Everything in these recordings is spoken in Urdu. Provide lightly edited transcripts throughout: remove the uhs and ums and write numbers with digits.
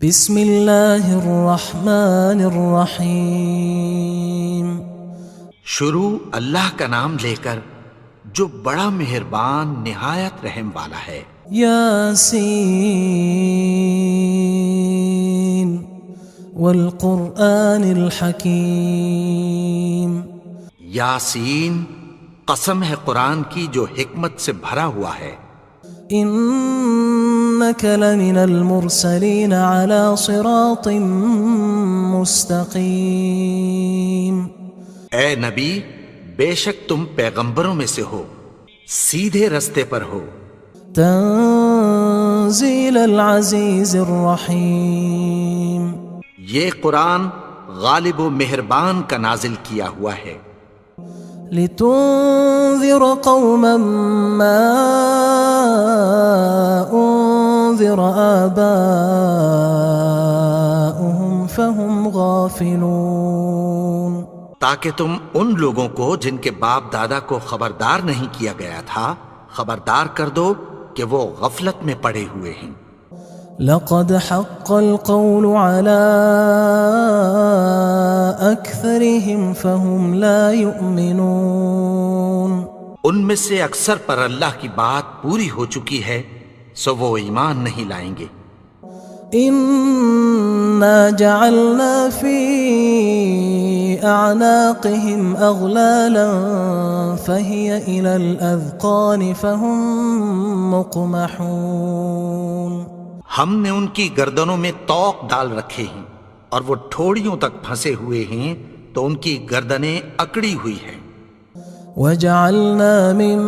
بسم اللہ الرحمن الرحیم۔ شروع اللہ کا نام لے کر جو بڑا مہربان نہایت رحم والا ہے۔ یاسین والقرآن الحکیم۔ یاسین، قسم ہے قرآن کی جو حکمت سے بھرا ہوا ہے۔ انک لمن المرسلین علی صراط مستقیم۔ اے نبی، بے شک تم پیغمبروں میں سے ہو، سیدھے رستے پر ہو۔ تنزیل العزیز الرحیم۔ یہ قرآن غالب و مہربان کا نازل کیا ہوا ہے۔ لتنذر قوما ما انذر آباؤهم فهم غافلون۔ تاکہ تم ان لوگوں کو جن کے باپ دادا کو خبردار نہیں کیا گیا تھا خبردار کر دو کہ وہ غفلت میں پڑے ہوئے ہیں۔ لقد حق القول على أكثرهم فهم لا يؤمنون۔ ان میں سے اکثر پر اللہ کی بات پوری ہو چکی ہے سو وہ ایمان نہیں لائیں گے۔ إنا جعلنا في أعناقهم أغلالا فهي إلى الأذقان فهم مقمحون۔ ہم نے ان کی گردنوں میں طوق ڈال رکھے ہیں اور وہ ٹھوڑیوں تک پھنسے ہوئے ہیں تو ان کی گردنیں اکڑی ہوئی ہیں۔ وجعلنا من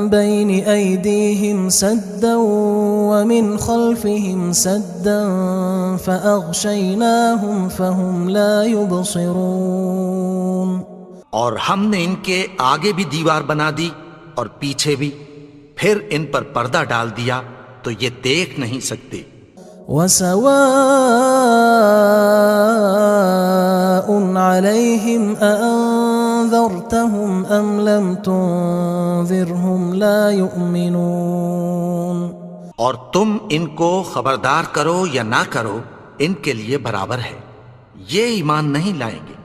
بين أيديهم سدا ومن خلفهم سدا فأغشيناهم فهم لا يبصرون۔ اور ہم نے ان کے آگے بھی دیوار بنا دی اور پیچھے بھی، پھر ان پر پردہ ڈال دیا تو یہ دیکھ نہیں سکتے۔ وسواء عليهم أأنذرتهم أم لم تنذرهم لا يؤمنون۔ اور تم ان کو خبردار کرو یا نہ کرو ان کے لیے برابر ہے، یہ ایمان نہیں لائیں گے۔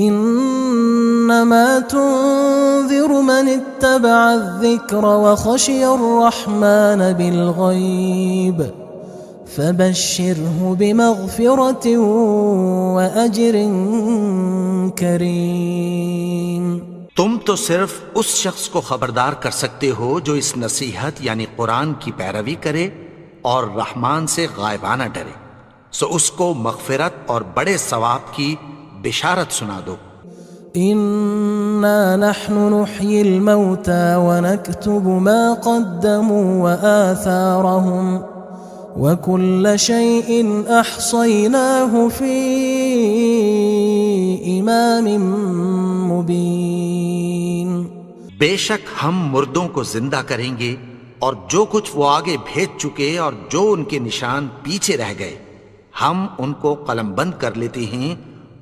انما تنذر من اتبع الذکر وخشی الرحمن بالغیب فبشرہ بمغفرۃ واجر کریم۔ تم تو صرف اس شخص کو خبردار کر سکتے ہو جو اس نصیحت یعنی قرآن کی پیروی کرے اور رحمان سے غائبانہ ڈرے، سو اس کو مغفرت اور بڑے ثواب کی بشارت سنا دو۔ انا نحن نحيي الموتى ونكتب ما قدموا وآثارهم وكل شيء احصيناه في امام مبين۔ بے شک ہم مردوں کو زندہ کریں گے اور جو کچھ وہ آگے بھیج چکے اور جو ان کے نشان پیچھے رہ گئے ہم ان کو قلم بند کر لیتے ہیں،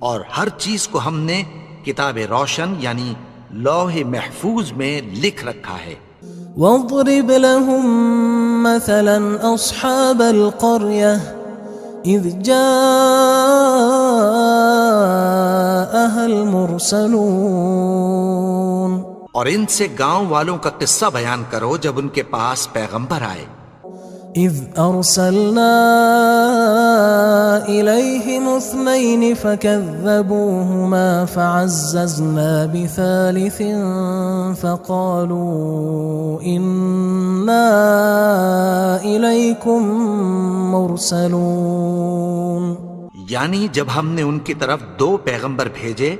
اور ہر چیز کو ہم نے کتاب روشن یعنی لوح محفوظ میں لکھ رکھا ہے۔ واضرب لهم مثلا اصحاب القرية اذ جاءها المرسلون۔ اور ان سے گاؤں والوں کا قصہ بیان کرو جب ان کے پاس پیغمبر آئے۔ اذ ارسلنا الیہم اثنین فکذبوہما فعززنا بثالث فقالوا انا الیکم مرسلون۔ یعنی جب ہم نے ان کی طرف 2 پیغمبر بھیجے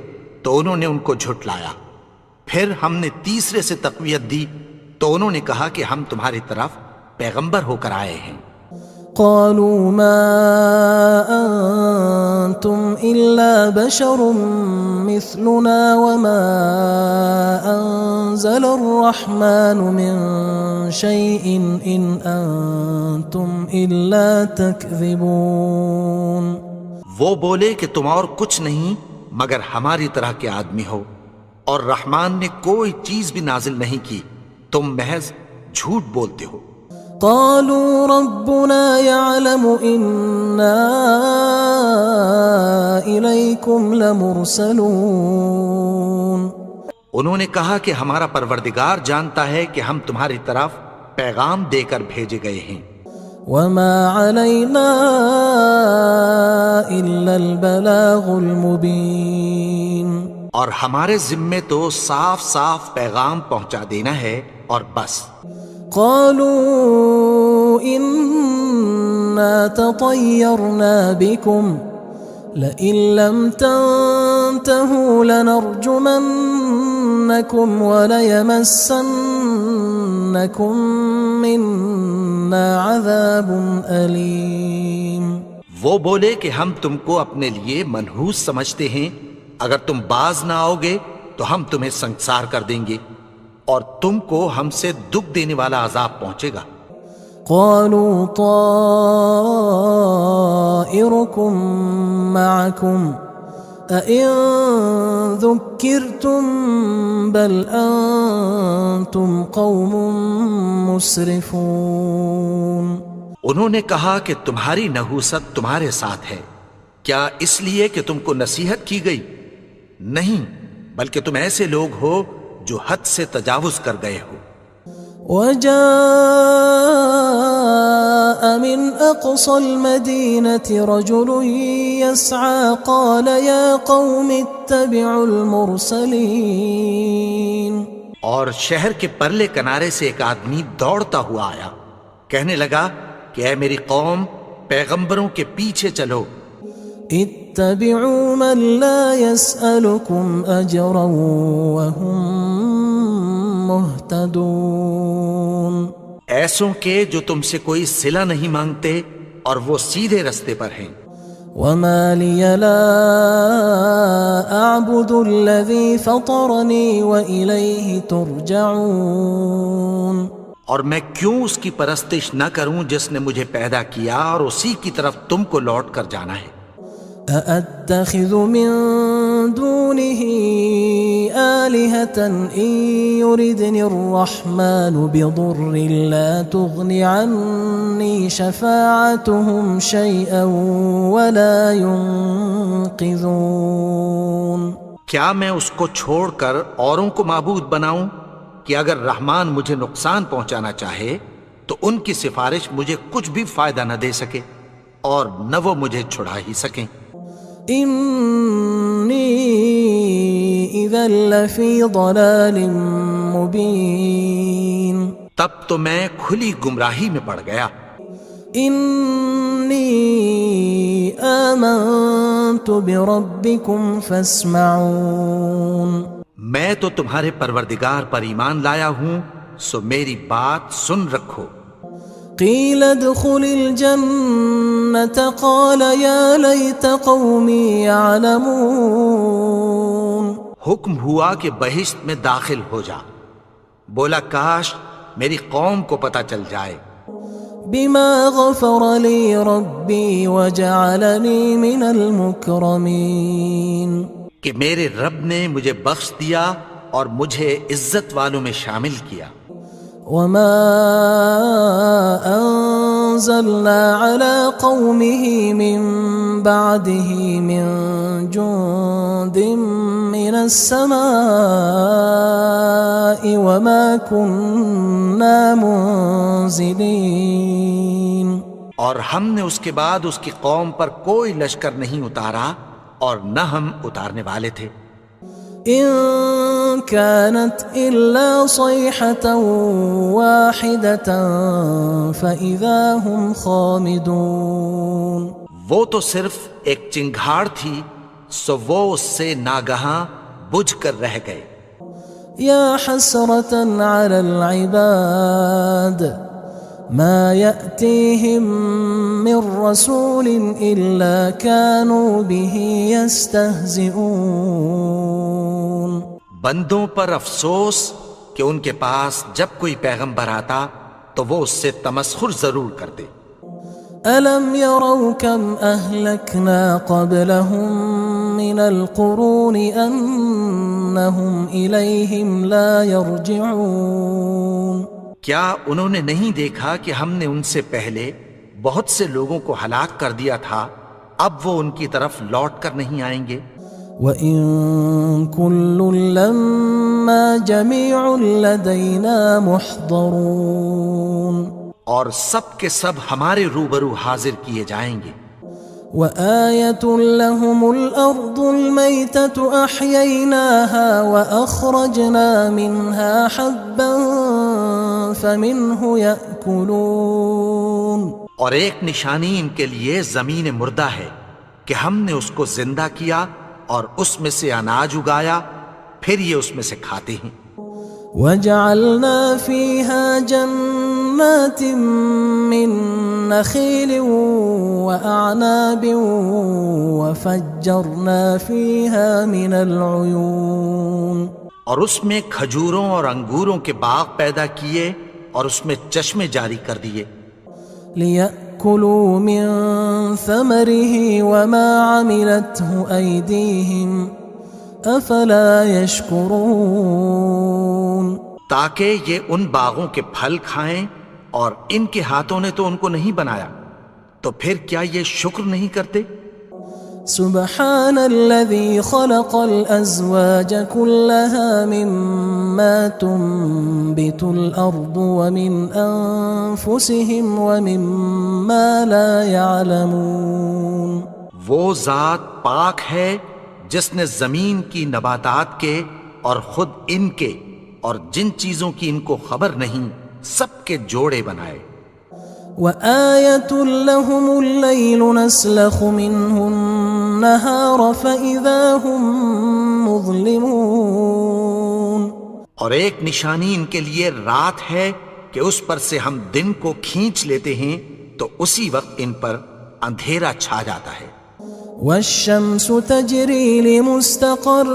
تو انہوں نے ان کو جھٹلایا، پھر ہم نے تیسرے سے تقویت دی تو انہوں نے کہا کہ ہم تمہاری طرف پیغمبر ہو کر آئے ہیں۔ قالوا ما انتم الا بشر مثلنا وما انزل الرحمن من شيء ان انتم الا تكذبون۔ وہ بولے کہ تم اور کچھ نہیں مگر ہماری طرح کے آدمی ہو، اور رحمان نے کوئی چیز بھی نازل نہیں کی، تم محض جھوٹ بولتے ہو۔ قالوا ربنا يعلم إنا إليكم لمرسلون. انہوں نے کہا کہ ہمارا پروردگار جانتا ہے کہ ہم تمہاری طرف پیغام دے کر بھیجے گئے ہیں. وما علينا إلا البلاغ المبين. اور ہمارے ذمے تو صاف صاف پیغام پہنچا دینا ہے اور بس. قالوا إنا تطيرنا بكم لئن لم تنتهوا لنرجمنكم وليمسنكم منا عذاب أليم. وہ بولے کہ ہم تم کو اپنے لیے منحوس سمجھتے ہیں، اگر تم باز نہ آؤ گے تو ہم تمہیں سنگسار کر دیں گے اور تم کو ہم سے دکھ دینے والا عذاب پہنچے گا. قالوا طائركم معكم أئن ذكرتم بل أنتم قوم مسرفون. انہوں نے کہا کہ تمہاری نحوست تمہارے ساتھ ہے، کیا اس لیے کہ تم کو نصیحت کی گئی؟ نہیں، بلکہ تم ایسے لوگ ہو جو حد سے تجاوز کر گئے ہو. وجاء من أقصى المدينة رجل يسعى قال يا قوم اتبعوا المرسلين. اور شہر کے پرلے کنارے سے ایک آدمی دوڑتا ہوا آیا، کہنے لگا کہ اے میری قوم، پیغمبروں کے پیچھے چلو. اتبعوا من لا يسألكم أجرا وهم مهتدون. ایسوں کے جو تم سے کوئی صلہ نہیں مانگتے اور وہ سیدھے رستے پر ہیں. وما لي لا أعبد الذي فطرني وإليه ترجعون. اور میں کیوں اس کی پرستش نہ کروں جس نے مجھے پیدا کیا اور اسی کی طرف تم کو لوٹ کر جانا ہے. أأتخذ من دونه آلهة إن يردني الرحمن بضر لا تغن عني شفاعتهم شيئا ولا ينقذون. کیا میں اس کو چھوڑ کر اوروں کو معبود بناؤں کہ اگر رحمان مجھے نقصان پہنچانا چاہے تو ان کی سفارش مجھے کچھ بھی فائدہ نہ دے سکے اور نہ وہ مجھے چھڑا ہی سکیں. إني إذا لفي ضلال مبين. تب تو میں کھلی گمراہی میں پڑ گیا. إني آمنت بربكم فاسمعون. میں تو تمہارے پروردگار پر ایمان لایا ہوں، سو میری بات سن رکھو. قيل ادخل الجنة قال يا ليت قومي يعلمون. حکم ہوا کہ بہشت میں داخل ہو جا. بولا کاش میری قوم کو پتہ چل جائے. بما غفر لي ربي وجعلني من المكرمين. کہ میرے رب نے مجھے بخش دیا اور مجھے عزت والوں میں شامل کیا. وما أنزلنا على قومه من بعده من جند من السماء وما كنا منزلين. اور ہم نے اس کے بعد اس کی قوم پر کوئی لشکر نہیں اتارا اور نہ ہم اتارنے والے تھے. إن كانت إلا صيحة واحدة فإذا هم خامدون. وہ تو صرف ایک چنگھاڑ تھی، سو وہ اس سے ناگہاں بجھ کر رہ گئے. يا حسرة على العباد ما يأتيهم من رسول إلا كانوا به يستهزئون. بندوں پر افسوس کہ ان کے پاس جب کوئی پیغمبر آتا تو وہ اس سے تمسخر ضرور کرتے. ألم يروا كم أهلكنا قبلهم من القرون أنهم إليهم لا يرجعون. کیا انہوں نے نہیں دیکھا کہ ہم نے ان سے پہلے بہت سے لوگوں کو ہلاک کر دیا تھا، اب وہ ان کی طرف لوٹ کر نہیں آئیں گے؟ وَإِن كُلٌّ لَمَّا جَمِيعٌ لَدَيْنَا مُحْضَرُونَ، اور سب کے سب ہمارے روبرو حاضر کیے جائیں گے۔ وَآيَةٌ لَهُمُ الْأَرْضُ الْمَيْتَةُ أَحْيَيْنَاهَا وَأَخْرَجْنَا مِنْهَا حَبًّا فَمِنْهُ يَأْكُلُونَ، اور ایک نشانی ان کے لیے زمین مردہ ہے کہ ہم نے اس کو زندہ کیا اور اس میں سے اناج اگایا، پھر یہ اس میں سے کھاتے ہیں۔ وَجَعَلْنَا فِيهَا جَنَّاتٍ مِّن نَخِيلٍ وَأَعْنَابٍ وَفَجَّرْنَا فِيهَا مِنَ الْعُيُونِ، اور اس میں کھجوروں اور انگوروں کے باغ پیدا کیے اور اس میں چشمے جاری کر دیے، لِيَأْكُلُوا مِن ثَمَرِهِ وَمَا عَمِلَتْهُ أَيْدِيهِمْ أَفَلَا يَشْكُرُونَ، تاکہ یہ ان باغوں کے پھل کھائیں، اور ان کے ہاتھوں نے تو ان کو نہیں بنایا، تو پھر کیا یہ شکر نہیں کرتے؟ سبحان الذي خلق الأزواج كلها مما تنبت الأرض ومن أنفسهم ومما لا يعلمون، وہ ذات پاک ہے جس نے زمین کی نباتات کے اور خود ان کے اور جن چیزوں کی ان کو خبر نہیں سب کے جوڑے بنائے۔ وآية لهم الليل نسلخ منه النهار فإذا هم مظلمون، اور ایک نشانی ان کے لیے رات ہے کہ اس پر سے ہم دن کو کھینچ لیتے ہیں تو اسی وقت ان پر اندھیرا چھا جاتا ہے۔ والشمس تجري لمستقر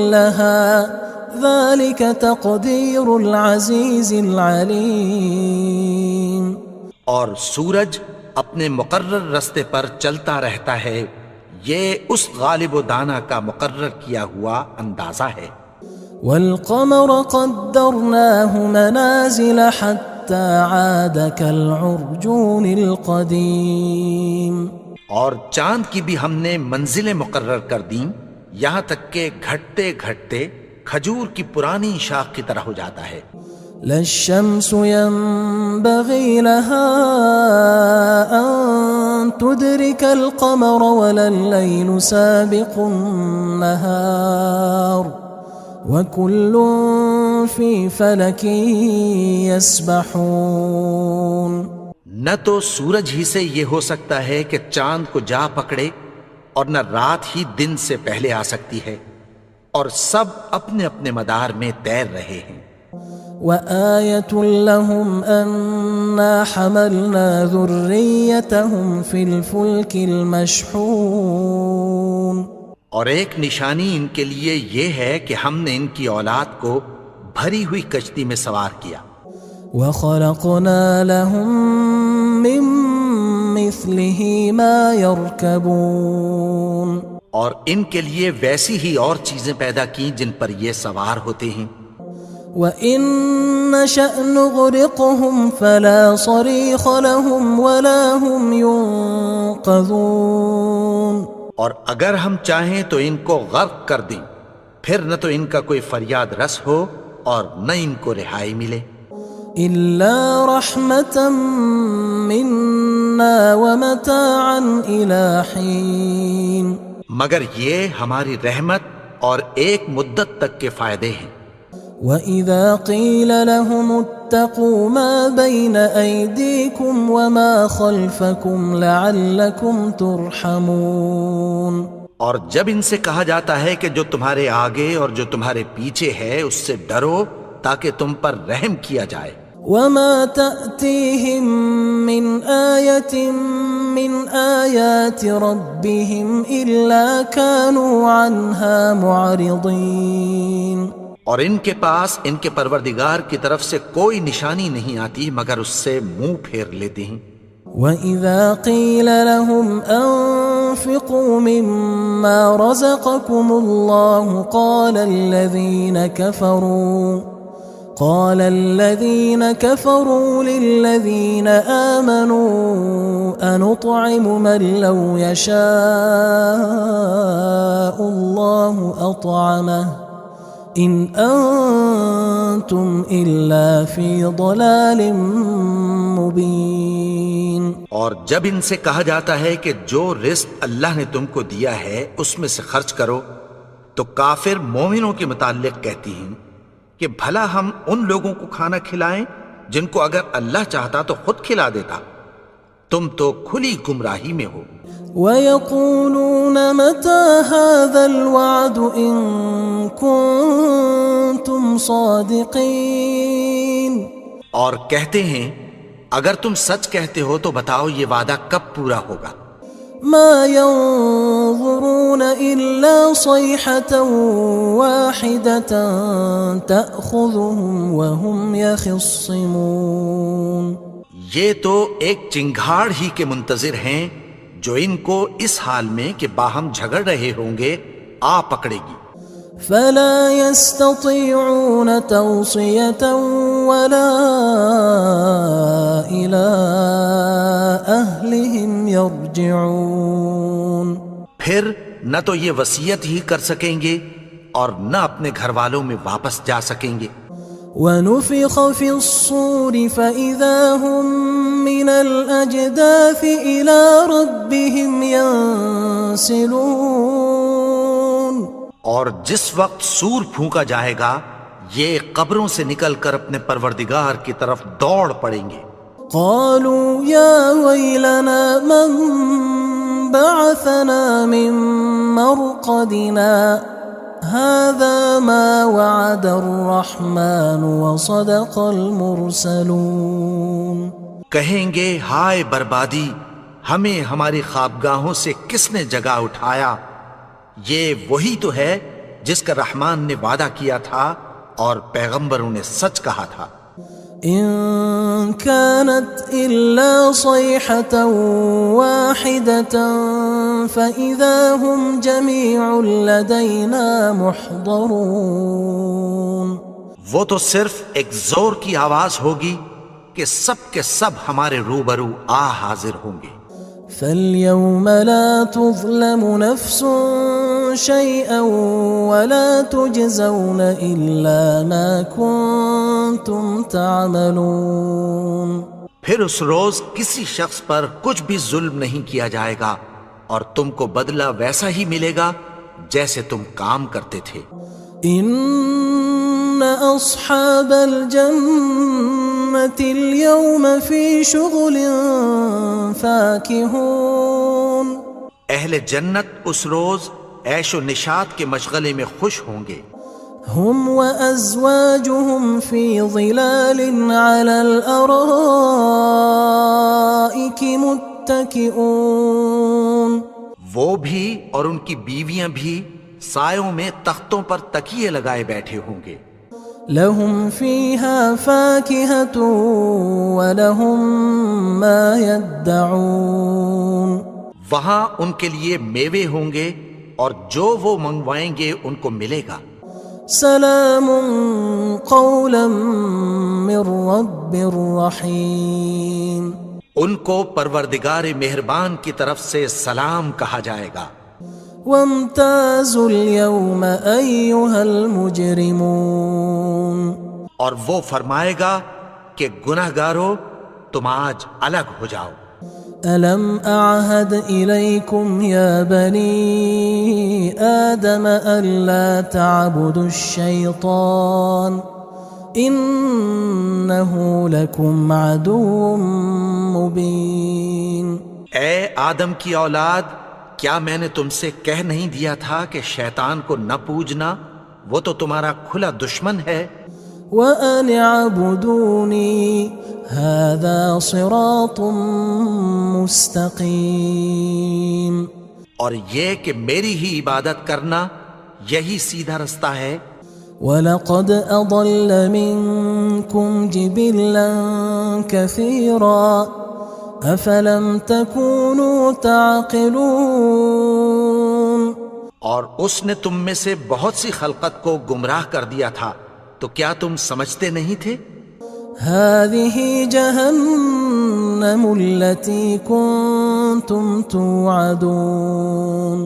لها ذلك تقدير العزيز العليم، اور سورج اپنے مقرر رستے پر چلتا رہتا ہے، یہ اس غالب و دانا کا مقرر کیا ہوا اندازہ ہے۔ والقمر قدرناه منازل حتى عاد كالعرجون القديم، اور چاند کی بھی ہم نے منزلیں مقرر کر دیں، یہاں تک کہ گھٹتے گھٹتے کھجور کی پرانی شاخ کی طرح ہو جاتا ہے۔ لا الشمس ينبغي لها أن تدرك القمر ولا الليل سابق النهار وكل في فلك يسبحون، نہ تو سورج ہی سے یہ ہو سکتا ہے کہ چاند کو جا پکڑے، اور نہ رات ہی دن سے پہلے آ سکتی ہے، اور سب اپنے اپنے مدار میں تیر رہے ہیں۔ وآية لهم أنا حملنا ذريتهم في الفلك المشحون، اور ایک نشانی ان کے لیے یہ ہے کہ ہم نے ان کی اولاد کو بھری ہوئی کشتی میں سوار کیا۔ وخلقنا لهم من مثله ما يركبون، اور ان کے لیے ویسی ہی اور چیزیں پیدا کی جن پر یہ سوار ہوتے ہیں۔ وَإِن نَّشَأْ نُغْرِقْهُمْ فَلَا صَرِيخَ لَهُمْ وَلَا هُمْ يُنقَذُونَ، اور اگر ہم چاہیں تو ان کو غرق کر دیں، پھر نہ تو ان کا کوئی فریاد رس ہو اور نہ ان کو رہائی ملے۔ إِلَّا رَحْمَةً مِنَّا وَمَتَاعًا إِلَى حِينٍ، مگر یہ ہماری رحمت اور ایک مدت تک کے فائدے ہیں۔ وَإِذَا قِيلَ لَهُمُ اتَّقُوا مَا بَيْنَ أَيْدِيكُمْ وَمَا خَلْفَكُمْ لَعَلَّكُمْ تُرْحَمُونَ، اور جب ان سے کہا جاتا ہے کہ جو تمہارے آگے اور جو تمہارے پیچھے ہے اس سے ڈرو تاکہ تم پر رحم کیا جائے۔ وَمَا تَأْتِيهِم مِّنْ آيَةٍ مِّنْ آيَاتِ رَبِّهِمْ إِلَّا كَانُوا عَنْهَا مُعْرِضِينَ، اور ان کے پاس ان کے پروردگار کی طرف سے کوئی نشانی نہیں آتی مگر اس سے منہ پھیر لیتے ہیں۔ وَإِذَا قِيلَ لَهُمْ أَنفِقُوا مِمَّا رَزَقَكُمُ اللَّهُ قال الذين كفروا للذين آمنوا أنطعم من لو يشاء الله أطعمه إن أنتم إلا في ضلال مبين. اور جب ان سے کہا جاتا ہے کہ جو رزق اللہ نے تم کو دیا ہے اس میں سے خرچ کرو، تو کافر مومنوں کے متعلق کہتی ہیں کہ بھلا ہم ان لوگوں کو کھانا کھلائیں جن کو اگر اللہ چاہتا تو خود کھلا دیتا. تم تو کھلی گمراہی میں ہو. وَيَقُولُونَ مَتَى هَذَا الْوَعْدُ إِن كُنتُمْ صَادِقِينَ. اور کہتے ہیں اگر تم سچ کہتے ہو تو بتاؤ یہ وعدہ کب پورا ہوگا. مَا يَنظُرُونَ إِلَّا صَيْحَةً وَاحِدَةً تَأْخُذُهُمْ وَهُمْ يَخِصِّمُونَ. یہ تو ایک چنگھاڑ ہی کے منتظر ہیں جو ان کو اس حال میں کہ باہم جھگڑ رہے ہوں گے آ پکڑے گی. فلا يستطيعون توصية ولا إلى أهلهم يرجعون. پھر نہ تو یہ وصیت ہی کر سکیں گے اور نہ اپنے گھر والوں میں واپس جا سکیں گے. ونفخ في الصور فإذا هم من الأجداث إلى ربهم ينسلون. اور جس وقت سور پھونکا جائے گا یہ قبروں سے نکل کر اپنے پروردگار کی طرف دوڑ پڑیں گے. قالوا يا ويلنا من بعثنا من مرقدنا هذا ما وعد الرحمن وصدق المرسلون. کہیں گے ہائے بربادی، ہمیں ہماری خوابگاہوں سے کس نے جگا اٹھایا. یہ وہی تو ہے جس کا رحمان نے وعدہ کیا تھا اور پیغمبروں نے سچ کہا تھا. إن كانت إلا صيحة واحدة فإذا هم جميع لدينا محضرون. وہ تو صرف ایک زور کی آواز ہوگی کہ سب کے سب ہمارے روبرو آ حاضر ہوں گے. فاليوم لا تظلم نفس شيئا ولا تجزون إلا ما كنتم تعملون. پھر اس روز کسی شخص پر کچھ بھی ظلم نہیں کیا جائے گا اور تم کو بدلہ ویسا ہی ملے گا جیسے تم کام کرتے تھے. إن أصحاب الجنة اليوم في شغل فاكهون. اہل جنت اس روز عیش و نشاط کے مشغلے میں خوش ہوں گے. هم وأزواجهم في ظلال على الأرائك متكئون. وہ بھی اور ان کی بیویاں بھی سایوں میں تختوں پر تکیے لگائے بیٹھے ہوں گے. لهم فيها فاكهة ولهم ما يدعون. وہاں ان کے لیے میوے ہوں گے اور جو وہ منگوائیں گے ان کو ملے گا. سلام قولا من رب رحیم. ان کو پروردگار مہربان کی طرف سے سلام کہا جائے گا. وامتازوا اليوم أيها المجرمون. اور وہ فرمائے گا کہ گناہگارو تم آج الگ ہو جاؤ. ألم أعهد إليكم يا بني آدم ألا تعبدوا الشيطان إنه لكم عدو مبين. اے آدم کی اولاد، کیا میں نے تم سے کہہ نہیں دیا تھا کہ شیطان کو نہ پوجنا، وہ تو تمہارا کھلا دشمن ہے. وَأَنِ اعْبُدُونِي هَذَا صِرَاطٌ مُسْتَقِيمٌ. اور یہ کہ میری ہی عبادت کرنا یہی سیدھا رستہ ہے. وَلَقَدْ أَضَلَّ مِنْكُمْ جِبِلًّا كَثِيرًا أَفَلَمْ تَكُونُوا تَعْقِلُونَ. اور اس نے تم میں سے بہت سی خلقت کو گمراہ کر دیا تھا، تو کیا تم سمجھتے نہیں تھے؟ هذه جهنم التي كنتم توعدون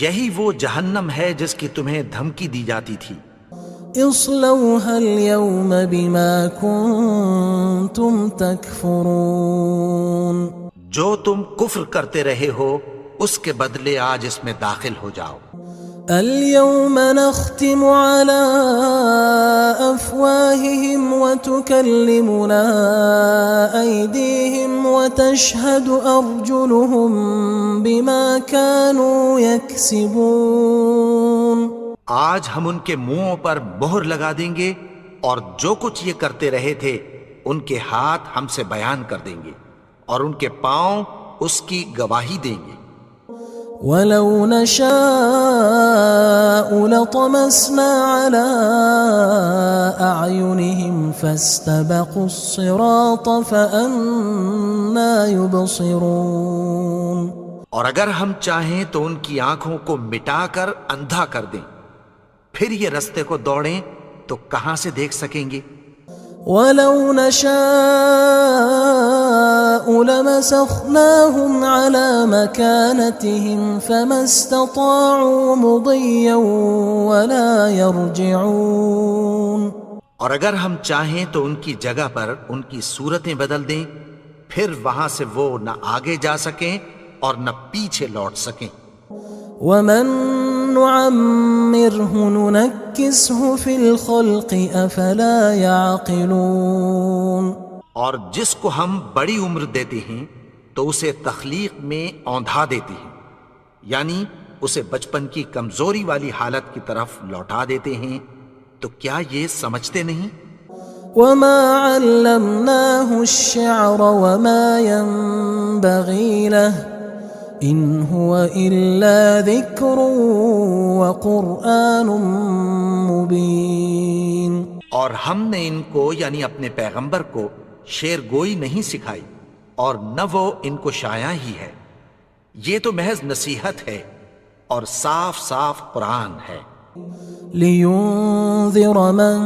یہی وہ جہنم ہے جس کی تمہیں دھمکی دی جاتی تھی۔ اصلوها اليوم بما كنتم تكفرون جو تم کفر کرتے رہے ہو اس کے بدلے آج اس میں داخل ہو جاؤ۔ اليوم نختم على أفواههم وتكلمنا أيديهم وتشهد أرجلهم بما كانوا يكسبون آج ہم ان کے منہوں پر مہر لگا دیں گے اور جو کچھ یہ کرتے رہے تھے ان کے ہاتھ ہم سے بیان کر دیں گے اور ان کے پاؤں اس کی گواہی دیں گے۔ وَلَوْ نَشَاءُ لَطَمَسْنَا عَلَىٰ أَعْيُنِهِمْ فَاسْتَبَقُوا الصِّرَاطَ فَأَنَّىٰ يُبْصِرُونَ اور اگر ہم چاہیں تو ان کی آنکھوں کو مٹا کر اندھا کر دیں، پھر یہ رستے کو دوڑیں تو کہاں سے دیکھ سکیں گے؟ وَلَوْ نَشَاءُ لَمَسَخْنَاهُمْ عَلَىٰ مَكَانَتِهِمْ فَمَا اسْتَطَاعُوا مُضِيًّا وَلَا يَرْجِعُونَ اور اگر ہم چاہیں تو ان کی جگہ پر ان کی صورتیں بدل دیں، پھر وہاں سے وہ نہ آگے جا سکیں اور نہ پیچھے لوٹ سکیں۔ وَمَن نُعَمِّرْهُ نُنَكِّسْهُ فِي الْخَلْقِ أَفَلَا يَعْقِلُونَ اور جس کو ہم بڑی عمر دیتے ہیں تو اسے تخلیق میں اوندھا دیتے ہیں، یعنی اسے بچپن کی کمزوری والی حالت کی طرف لوٹا دیتے ہیں، تو کیا یہ سمجھتے نہیں؟ وَمَا عَلَّمْنَاهُ الشِّعْرَ وَمَا يَنبَغِي لَهُ إِنْ هُوَ إِلَّا ذِكْرٌ وَقُرْآنٌ مُبِينٌ اور ہم نے ان کو یعنی اپنے پیغمبر کو شعر گوئی نہیں سکھائی اور نہ وہ ان کو شایع ہی ہے، یہ تو محض نصیحت ہے اور صاف صاف قرآن ہے۔ لِيُنذِرَ مَن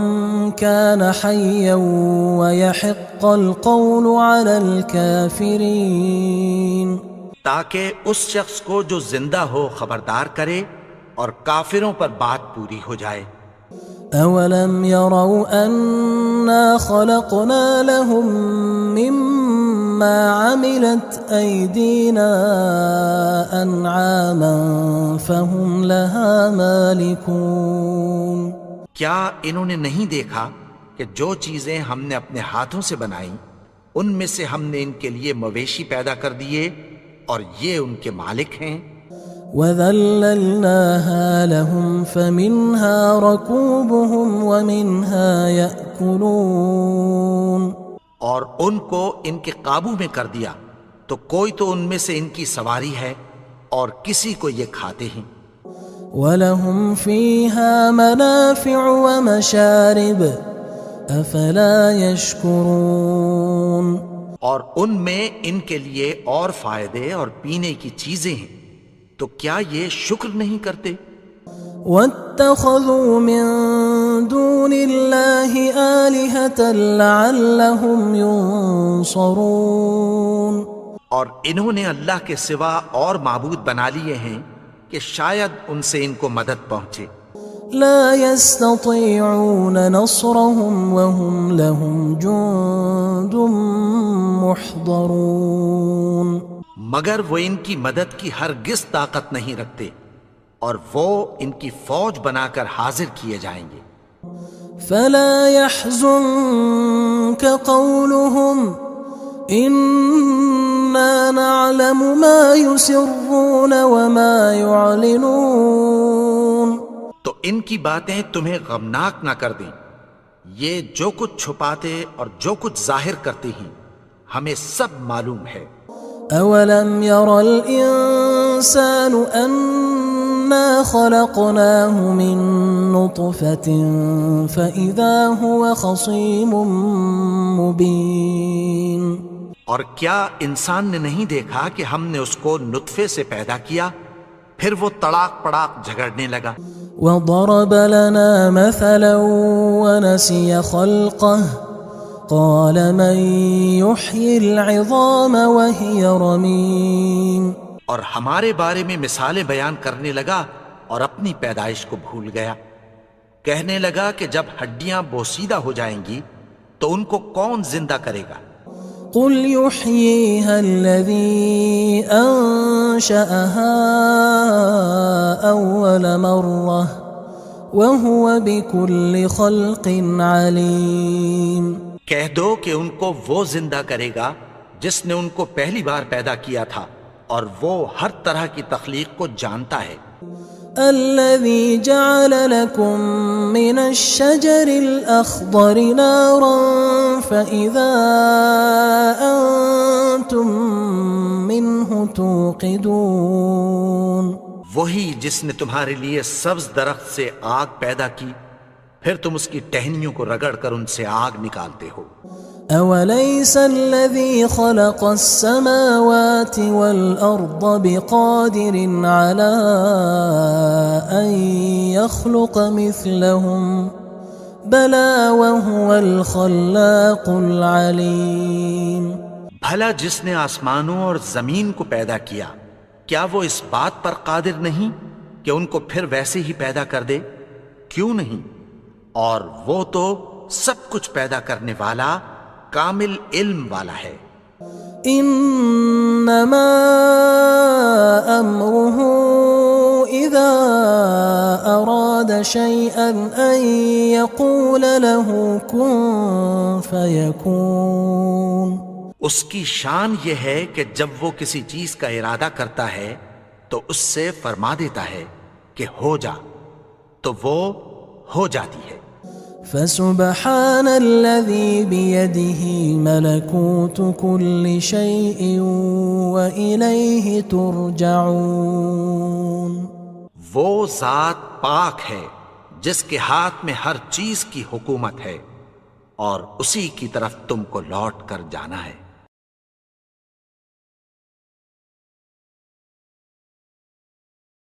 كَانَ حَيًّا وَيَحِقَّ الْقَوْلُ عَلَى الْكَافِرِينَ تاکہ اس شخص کو جو زندہ ہو خبردار کرے اور کافروں پر بات پوری ہو جائے۔ أَوَلَمْ يَرَوْا أَنَّا خَلَقْنَا لَهُم مِّمَّا عَمِلَتْ أَيْدِينَا أَنْعَامًا فَهُمْ لَهَا مَالِكُونَ کیا انہوں نے نہیں دیکھا کہ جو چیزیں ہم نے اپنے ہاتھوں سے بنائیں ان میں سے ہم نے ان کے لیے مویشی پیدا کر دیے اور یہ ان کے مالک ہیں۔ وَذَلَّلْنَاهَا لَهُمْ فَمِنْهَا رَكُوبُهُمْ وَمِنْهَا يَأْكُلُونَ اور ان کو ان کے قابو میں کر دیا تو کوئی تو ان میں سے ان کی سواری ہے اور کسی کو یہ کھاتے ہیں۔ وَلَهُمْ فِيهَا مَنَافِعُ وَمَشَارِبُ أَفَلَا يَشْكُرُونَ اور ان میں ان کے لیے اور فائدے اور پینے کی چیزیں ہیں، تو کیا یہ شکر نہیں کرتے؟ وَاتَّخَذُوا مِن دُونِ اللَّهِ آلِهَةً لَعَلَّهُمْ يُنصَرُونَ اور انہوں نے اللہ کے سوا اور معبود بنا لیے ہیں کہ شاید ان سے ان کو مدد پہنچے۔ لا يستطيعون نصرهم وهم لهم جند محضرون مگر وہ ان کی مدد کی ہرگز طاقت نہیں رکھتے اور وہ ان کی فوج بنا کر حاضر کیے جائیں گے۔ فلا يحزنك قولهم إنا نعلم ما يسرون وما يعلنون تو ان کی باتیں تمہیں غمناک نہ کر دیں، یہ جو کچھ چھپاتے اور جو کچھ ظاہر کرتے ہیں ہمیں سب معلوم ہے۔ أولم ير الإنسان أنا خلقناه من نطفة فإذا هو خصيم مبين اور کیا انسان نے نہیں دیکھا کہ ہم نے اس کو نطفے سے پیدا کیا، پھر وہ تڑاک پڑاک جھگڑنے لگا۔ وضرب لنا مثلا ونسي خلقه قال من يحيي العظام وهي رميم اور ہمارے بارے میں مثالیں بیان کرنے لگا اور اپنی پیدائش کو بھول گیا۔ کہنے لگا کہ جب ہڈیاں بوسیدہ ہو جائیں گی تو ان کو کون زندہ کرے گا؟ قل يحييها الذي أنشأها أول مرة وهو بكل خلق عليم۔ کہہ دو کہ ان کو وہ زندہ کرے گا جس نے ان کو پہلی بار پیدا کیا تھا اور وہ ہر طرح کی تخلیق کو جانتا ہے۔ الذي جعل لكم من الشجر الأخضر نارا فإذا أنتم منه توقدون۔ وہی جس نے تمہارے لیے سبز درخت سے آگ پیدا کی، پھر تم اس کی ٹہنیوں کو رگڑ کر ان سے آگ نکالتے ہو۔ أوليس الذي خلق السماوات والأرض بقادر على أن يخلق مثلهم بلى وهو الخلاق العليم۔ بھلا جس نے آسمانوں اور زمین کو پیدا کیا، کیا وہ اس بات پر قادر نہیں کہ ان کو پھر ویسے ہی پیدا کر دے؟ کیوں نہیں؟ اور وہ تو سب کچھ پیدا کرنے والا، کامل علم والا ہے۔ انما امره اذا اراد شيئا ان يقول له كن فيكون۔ اس کی شان یہ ہے کہ جب وہ کسی چیز کا ارادہ کرتا ہے تو اس سے فرما دیتا ہے کہ ہو جا، تو وہ ہو جاتی ہے۔ فسبحان الذي بيده ملكوت كل شيء وإليه ترجعون۔ وہ ذات پاک ہے جس کے ہاتھ میں ہر چیز کی حکومت ہے اور اسی کی طرف تم کو لوٹ کر جانا ہے۔